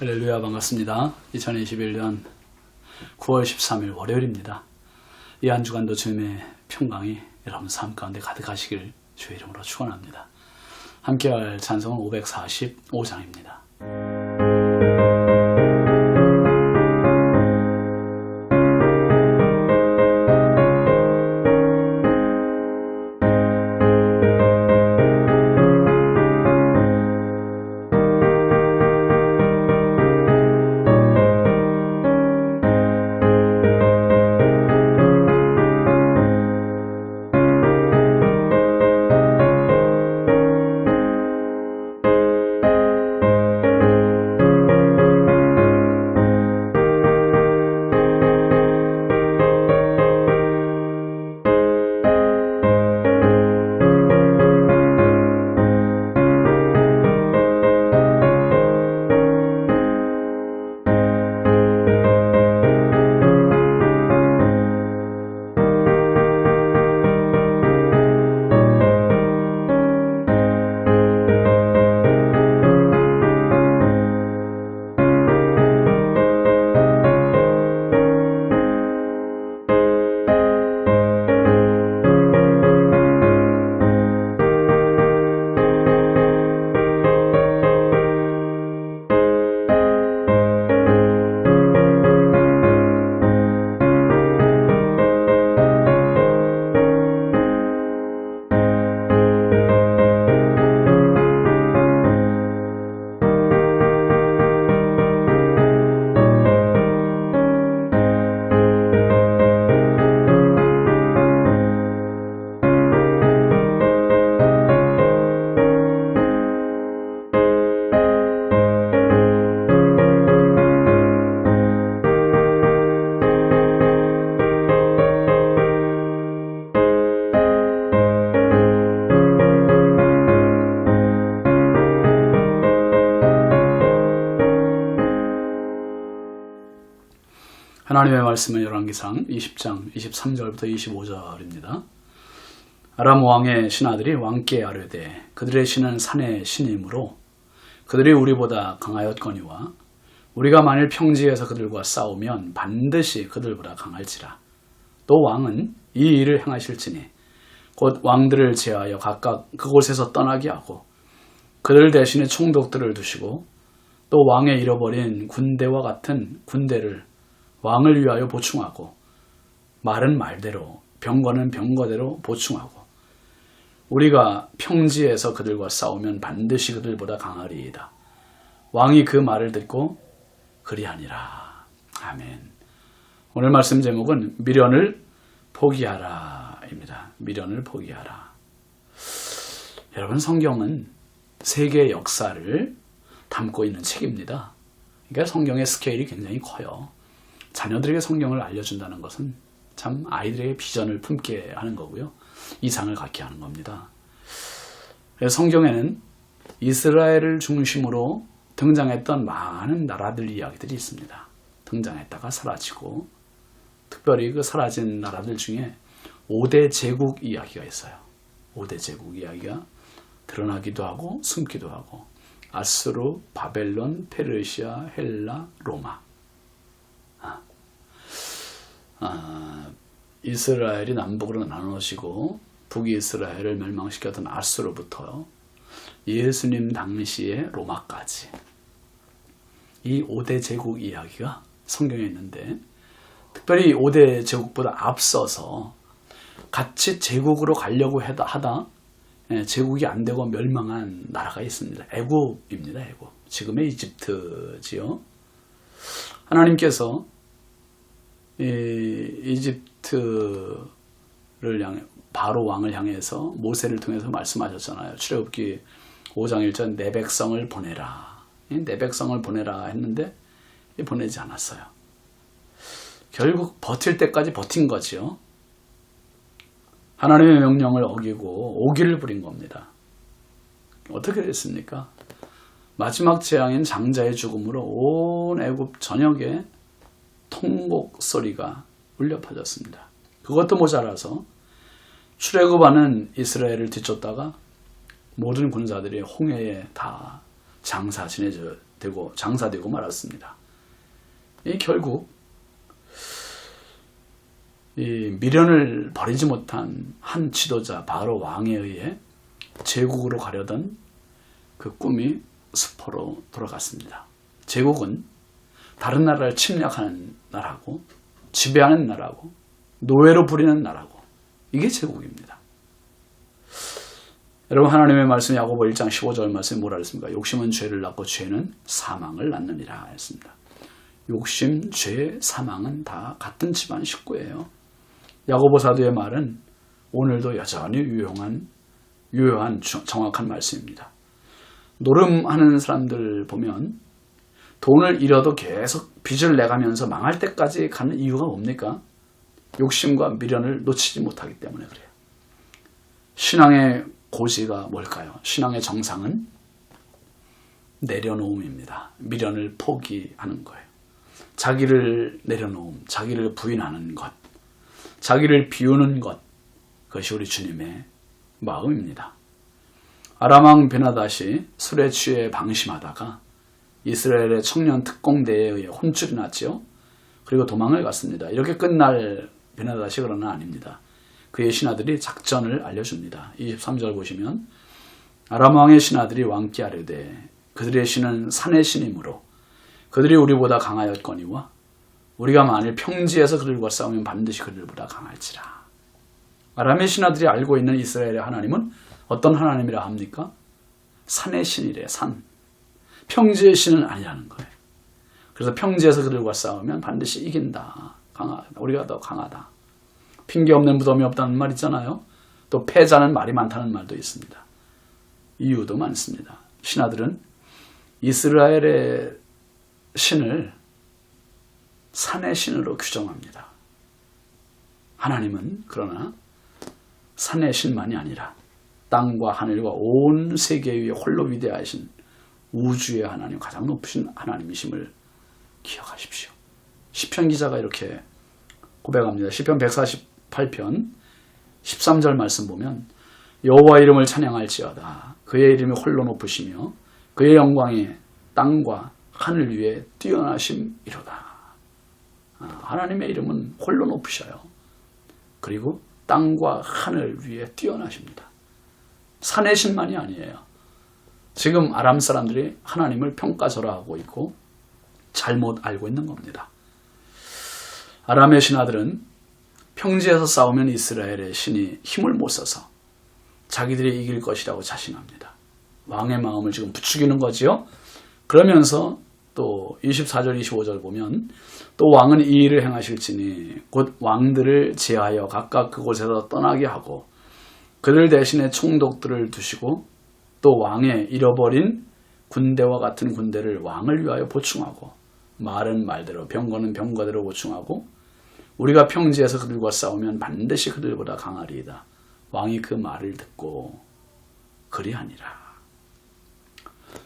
할렐루야, 반갑습니다. 2021년 9월 13일 월요일입니다. 이 한 주간도 주님의 평강이 여러분 삶 가운데 가득하시길 주의 이름으로 축원합니다. 함께할 찬송은 545장입니다. 하나님의 말씀은 열왕기상 20장 23절부터 25절입니다. 아람 왕의 신하들이 왕께 아뢰되 그들의 신은 산의 신이므로 그들이 우리보다 강하였거니와 우리가 만일 평지에서 그들과 싸우면 반드시 그들보다 강할지라. 또 왕은 이 일을 행하실지니 곧 왕들을 제하여 각각 그곳에서 떠나게 하고 그들 대신에 총독들을 두시고 또 왕의 잃어버린 군대와 같은 군대를 왕을 위하여 보충하고 말은 말대로 병거는 병거대로 보충하고 우리가 평지에서 그들과 싸우면 반드시 그들보다 강하리이다. 왕이 그 말을 듣고 그리하니라. 아멘. 오늘 말씀 제목은 미련을 포기하라 입니다. 미련을 포기하라. 여러분, 성경은 세계의 역사를 담고 있는 책입니다. 그러니까 성경의 스케일이 굉장히 커요. 자녀들에게 성경을 알려준다는 것은 참 아이들에게 비전을 품게 하는 거고요. 이상을 갖게 하는 겁니다. 성경에는 이스라엘을 중심으로 등장했던 많은 나라들 이야기들이 있습니다. 등장했다가 사라지고 특별히 그 사라진 나라들 중에 5대 제국 이야기가 있어요. 5대 제국 이야기가 드러나기도 하고 숨기도 하고 아수르, 바벨론, 페르시아, 헬라, 로마. 이스라엘이 남북으로 나누어지고 북이스라엘을 멸망시켰던 아수르부터 예수님 당시의 로마까지 이 5대 제국 이야기가 성경에 있는데 특별히 5대 제국보다 앞서서 같이 제국으로 가려고 하다 제국이 안 되고 멸망한 나라가 있습니다. 애굽입니다. 애굽. 지금의 이집트지요. 하나님께서 이집트를 향해 바로 왕을 향해서 모세를 통해서 말씀하셨잖아요. 출애굽기 5장 1절 내 백성을 보내라. 내 백성을 보내라 했는데 보내지 않았어요. 결국 버틸 때까지 버틴 거지요. 하나님의 명령을 어기고 오기를 부린 겁니다. 어떻게 됐습니까? 마지막 재앙인 장자의 죽음으로 온 애굽 전역에 통곡 소리가 울려 퍼졌습니다. 그것도 모자라서 출애굽하는 이스라엘을 뒤쫓다가 모든 군사들이 홍해에 다 장사 지내져 되고 장사되고 말았습니다. 결국 이 미련을 버리지 못한 한 지도자 바로 왕에 의해 제국으로 가려던 그 꿈이 수포로 돌아갔습니다. 제국은 다른 나라를 침략하는 나라고 지배하는 나라고 노예로 부리는 나라고 이게 제국입니다. 여러분 하나님의 말씀 야고보 1장 15절 말씀에 뭐라 했습니까? 욕심은 죄를 낳고 죄는 사망을 낳느니라 했습니다. 욕심, 죄, 사망은 다 같은 집안 식구예요. 야고보 사도의 말은 오늘도 여전히 유효한 정확한 말씀입니다. 노름하는 사람들 보면 돈을 잃어도 계속 빚을 내가면서 망할 때까지 가는 이유가 뭡니까? 욕심과 미련을 놓치지 못하기 때문에 그래요. 신앙의 고지가 뭘까요? 신앙의 정상은 내려놓음입니다. 미련을 포기하는 거예요. 자기를 내려놓음, 자기를 부인하는 것, 자기를 비우는 것, 그것이 우리 주님의 마음입니다. 아람왕 베나닷이 술에 취해 방심하다가 이스라엘의 청년 특공대에 의해 혼쭐이 났지요. 그리고 도망을 갔습니다. 이렇게 끝날 베나닷이 그러나 아닙니다. 그의 신하들이 작전을 알려줍니다. 23절 보시면 아람왕의 신하들이 왕께 아뢰되 그들의 신은 산의 신이므로 그들이 우리보다 강하였거니와 우리가 만일 평지에서 그들과 싸우면 반드시 그들보다 강할지라. 아람의 신하들이 알고 있는 이스라엘의 하나님은 어떤 하나님이라 합니까? 산의 신이래. 산. 평지의 신은 아니라는 거예요. 그래서 평지에서 그들과 싸우면 반드시 이긴다. 강하다. 우리가 더 강하다. 핑계 없는 무덤이 없다는 말 있잖아요. 또 패자는 말이 많다는 말도 있습니다. 이유도 많습니다. 신하들은 이스라엘의 신을 산의 신으로 규정합니다. 하나님은 그러나 산의 신만이 아니라 땅과 하늘과 온 세계 위에 홀로 위대하신 우주의 하나님, 가장 높으신 하나님이심을 기억하십시오. 시편 기자가 이렇게 고백합니다. 시편 148편 13절 말씀 보면 여호와 이름을 찬양할지어다. 그의 이름이 홀로 높으시며 그의 영광이 땅과 하늘 위에 뛰어나심이로다. 하나님의 이름은 홀로 높으셔요. 그리고 땅과 하늘 위에 뛰어나십니다. 산의 신만이 아니에요. 지금 아람 사람들이 하나님을 평가절하하고 있고 잘못 알고 있는 겁니다. 아람의 신하들은 평지에서 싸우면 이스라엘의 신이 힘을 못 써서 자기들이 이길 것이라고 자신합니다. 왕의 마음을 지금 부추기는 거지요. 그러면서 또 24절 25절 보면 또 왕은 이 일을 행하실지니 곧 왕들을 제하여 각각 그곳에서 떠나게 하고 그들 대신에 총독들을 두시고 또 왕의 잃어버린 군대와 같은 군대를 왕을 위하여 보충하고 말은 말대로 병거는 병거대로 보충하고 우리가 평지에서 그들과 싸우면 반드시 그들보다 강하리이다. 왕이 그 말을 듣고 그리하니라.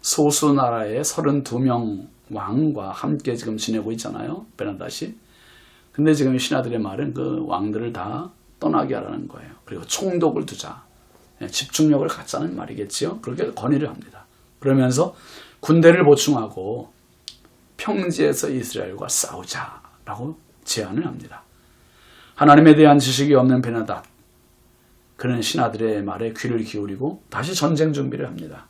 소수 나라의 32명 왕과 함께 지금 지내고 있잖아요. 베나닷이. 근데 지금 신하들의 말은 그 왕들을 다 떠나게 하라는 거예요. 그리고 총독을 두자. 집중력을 갖자는 말이겠지요. 그렇게 건의를 합니다. 그러면서 군대를 보충하고 평지에서 이스라엘과 싸우자라고 제안을 합니다. 하나님에 대한 지식이 없는 베나닷, 그는 신하들의 말에 귀를 기울이고 다시 전쟁 준비를 합니다.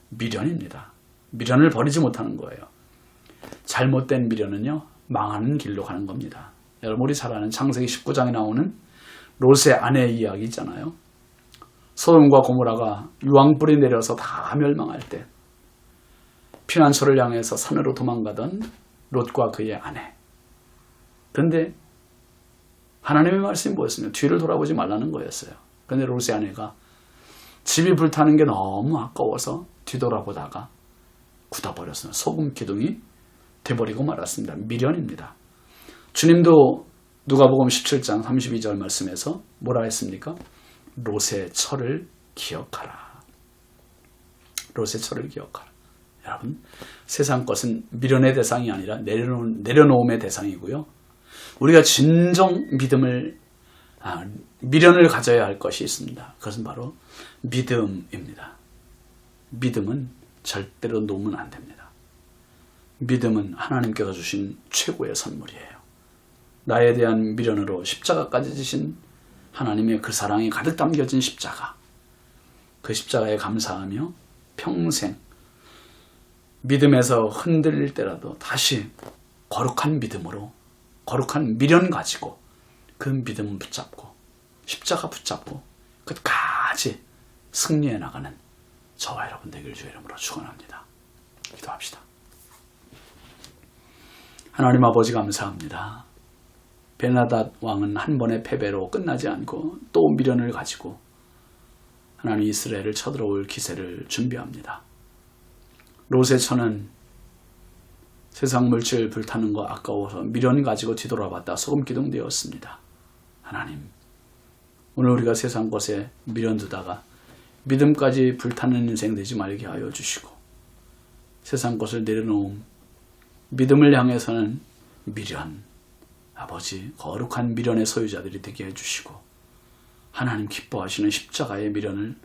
미련입니다. 미련을 버리지 못하는 거예요. 잘못된 미련은요, 망하는 길로 가는 겁니다. 여러분 우리 잘 아는 창세기 19장에 나오는 롯의 아내 이야기 있잖아요. 소돔과 고모라가 유황불이 내려서 다 멸망할 때 피난처를 향해서 산으로 도망가던 롯과 그의 아내. 그런데 하나님의 말씀이 뭐였으면 뒤를 돌아보지 말라는 거였어요. 그런데 롯의 아내가 집이 불타는 게 너무 아까워서 뒤돌아보다가 굳어버렸어요. 소금 기둥이 돼버리고 말았습니다. 미련입니다. 주님도 누가복음 17장 32절 말씀에서 뭐라 했습니까? 롯의 철을 기억하라. 롯의 철을 기억하라. 여러분, 세상 것은 미련의 대상이 아니라 내려놓음의 대상이고요. 우리가 진정 미련을 가져야 할 것이 있습니다. 그것은 바로 믿음입니다. 믿음은 절대로 놓으면 안 됩니다. 믿음은 하나님께서 주신 최고의 선물이에요. 나에 대한 미련으로 십자가까지 지신 하나님의 그 사랑이 가득 담겨진 십자가, 그 십자가에 감사하며 평생 믿음에서 흔들릴 때라도 다시 거룩한 믿음으로, 거룩한 미련 가지고 그 믿음 붙잡고 십자가 붙잡고 끝까지 승리해 나가는 저와 여러분 되길 주의 이름으로 축원합니다. 기도합시다. 하나님 아버지 감사합니다. 벤하닷 왕은 한 번의 패배로 끝나지 않고 또 미련을 가지고 하나님 이스라엘을 쳐들어올 기세를 준비합니다. 롯의 처는 세상 물질 불타는 거 아까워서 미련 가지고 뒤돌아봤다 소금기둥 되었습니다. 하나님, 오늘 우리가 세상 것에 미련 두다가 믿음까지 불타는 인생 되지 말게 하여 주시고, 세상 것을 내려놓음 믿음을 향해서는 미련, 아버지 거룩한 미련의 소유자들이 되게 해주시고, 하나님 기뻐하시는 십자가의 미련을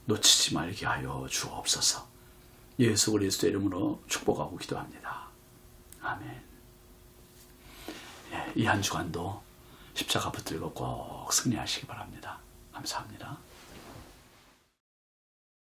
놓치지 말게 하여 주옵소서. 예수 그리스도의 이름으로 축복하고 기도합니다. 아멘. 이 한 주간도 십자가 붙들고 꼭 승리하시기 바랍니다. 감사합니다.